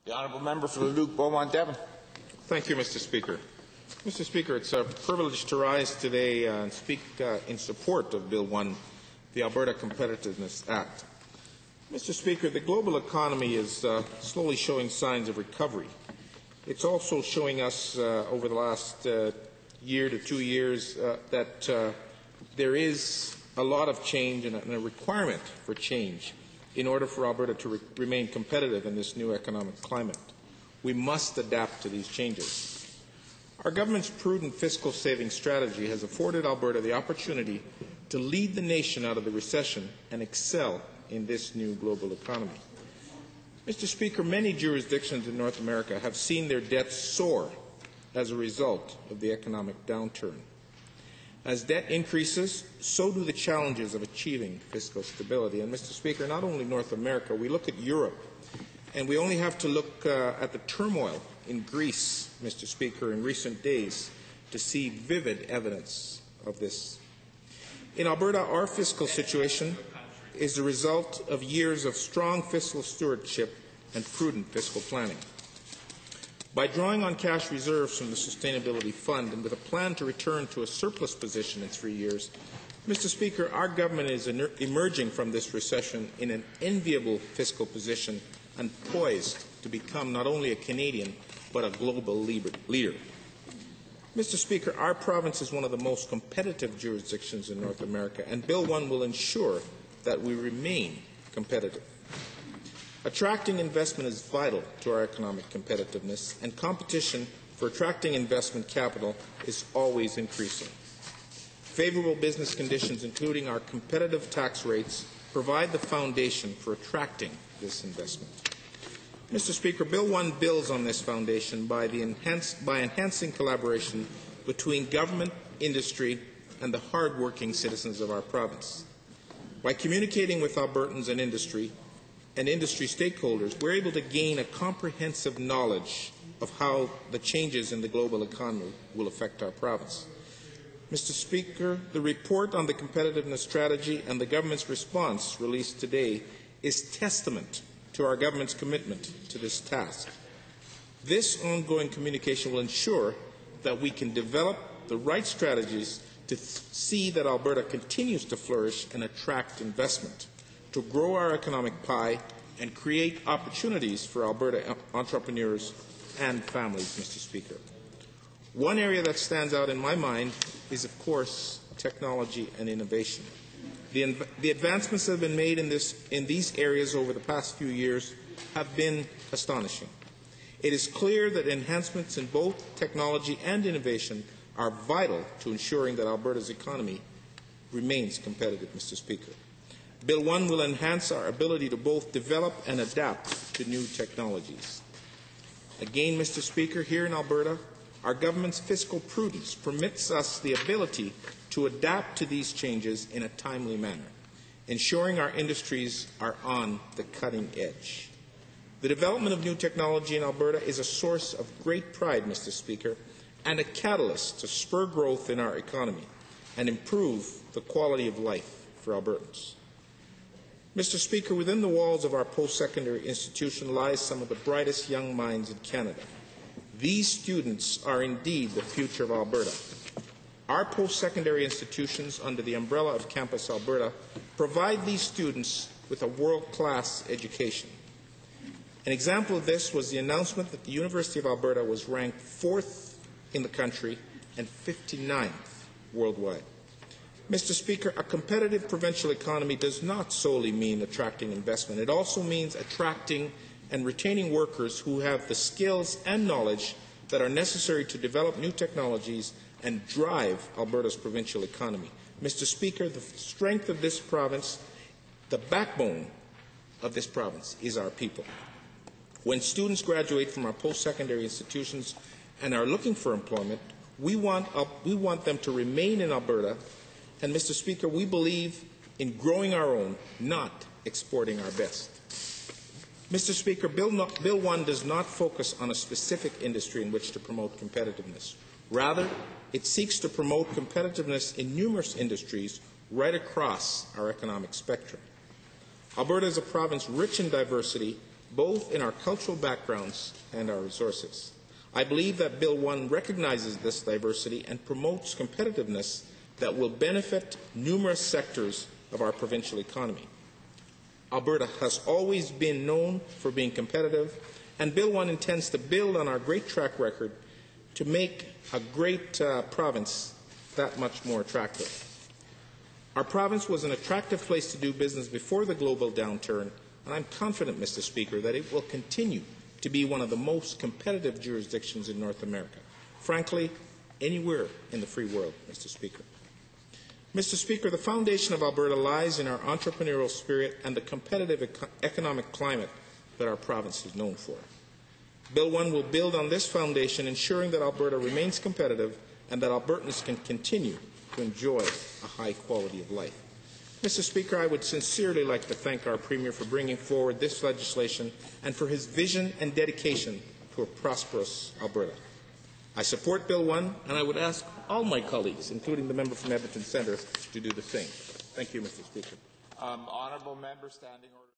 The honourable member for Leduc-Beaumont-Devon. Thank you, Mr. Speaker. Mr. Speaker, it's a privilege to rise today and speak in support of Bill 1, the Alberta Competitiveness Act. Mr. Speaker, the global economy is slowly showing signs of recovery. It's also showing us over the last year to 2 years that there is a lot of change and a requirement for change in order for Alberta to remain competitive in this new economic climate. We must adapt to these changes. Our government's prudent fiscal saving strategy has afforded Alberta the opportunity to lead the nation out of the recession and excel in this new global economy. Mr. Speaker, many jurisdictions in North America have seen their debts soar as a result of the economic downturn. As debt increases, so do the challenges of achieving fiscal stability. And, Mr. Speaker, not only North America, we look at Europe, and we only have to look at the turmoil in Greece, Mr. Speaker, in recent days to see vivid evidence of this. In Alberta, our fiscal situation is the result of years of strong fiscal stewardship and prudent fiscal planning. By drawing on cash reserves from the Sustainability Fund and with a plan to return to a surplus position in 3 years, Mr. Speaker, our government is emerging from this recession in an enviable fiscal position and poised to become not only a Canadian but a global leader. Mr. Speaker, our province is one of the most competitive jurisdictions in North America, and Bill 1 will ensure that we remain competitive. Attracting investment is vital to our economic competitiveness, and competition for attracting investment capital is always increasing. Favorable business conditions, including our competitive tax rates, provide the foundation for attracting this investment. Mr. Speaker, Bill 1 builds on this foundation by enhancing collaboration between government, industry, and the hard-working citizens of our province. By communicating with Albertans and industry stakeholders, we're able to gain a comprehensive knowledge of how the changes in the global economy will affect our province. Mr. Speaker, the report on the competitiveness strategy and the government's response released today is testament to our government's commitment to this task. This ongoing communication will ensure that we can develop the right strategies to see that Alberta continues to flourish and attract investment, to grow our economic pie and create opportunities for Alberta entrepreneurs and families, Mr. Speaker. One area that stands out in my mind is, of course, technology and innovation. The advancements that have been made in these areas over the past few years have been astonishing. It is clear that enhancements in both technology and innovation are vital to ensuring that Alberta's economy remains competitive, Mr. Speaker. Bill 1 will enhance our ability to both develop and adapt to new technologies. Again, Mr. Speaker, here in Alberta, our government's fiscal prudence permits us the ability to adapt to these changes in a timely manner, ensuring our industries are on the cutting edge. The development of new technology in Alberta is a source of great pride, Mr. Speaker, and a catalyst to spur growth in our economy and improve the quality of life for Albertans. Mr. Speaker, within the walls of our post-secondary institution lies some of the brightest young minds in Canada. These students are indeed the future of Alberta. Our post-secondary institutions, under the umbrella of Campus Alberta, provide these students with a world-class education. An example of this was the announcement that the University of Alberta was ranked 4th in the country and 59th worldwide. Mr. Speaker, a competitive provincial economy does not solely mean attracting investment. It also means attracting and retaining workers who have the skills and knowledge that are necessary to develop new technologies and drive Alberta's provincial economy. Mr. Speaker, the strength of this province, the backbone of this province, is our people. When students graduate from our post-secondary institutions and are looking for employment, we want them to remain in Alberta. And, Mr. Speaker, we believe in growing our own, not exporting our best. Mr. Speaker, Bill 1 does not focus on a specific industry in which to promote competitiveness. Rather, it seeks to promote competitiveness in numerous industries right across our economic spectrum. Alberta is a province rich in diversity, both in our cultural backgrounds and our resources. I believe that Bill 1 recognizes this diversity and promotes competitiveness that will benefit numerous sectors of our provincial economy. Alberta has always been known for being competitive, and Bill 1 intends to build on our great track record to make a great province that much more attractive. Our province was an attractive place to do business before the global downturn, and I'm confident, Mr. Speaker, that it will continue to be one of the most competitive jurisdictions in North America. Frankly, anywhere in the free world, Mr. Speaker. Mr. Speaker, the foundation of Alberta lies in our entrepreneurial spirit and the competitive economic climate that our province is known for. Bill 1 will build on this foundation, ensuring that Alberta remains competitive and that Albertans can continue to enjoy a high quality of life. Mr. Speaker, I would sincerely like to thank our Premier for bringing forward this legislation and for his vision and dedication to a prosperous Alberta. I support Bill 1, and I would ask all my colleagues, including the member from Edmonton Centre, to do the same. Thank you, Mr. Speaker. Honourable member, standing order.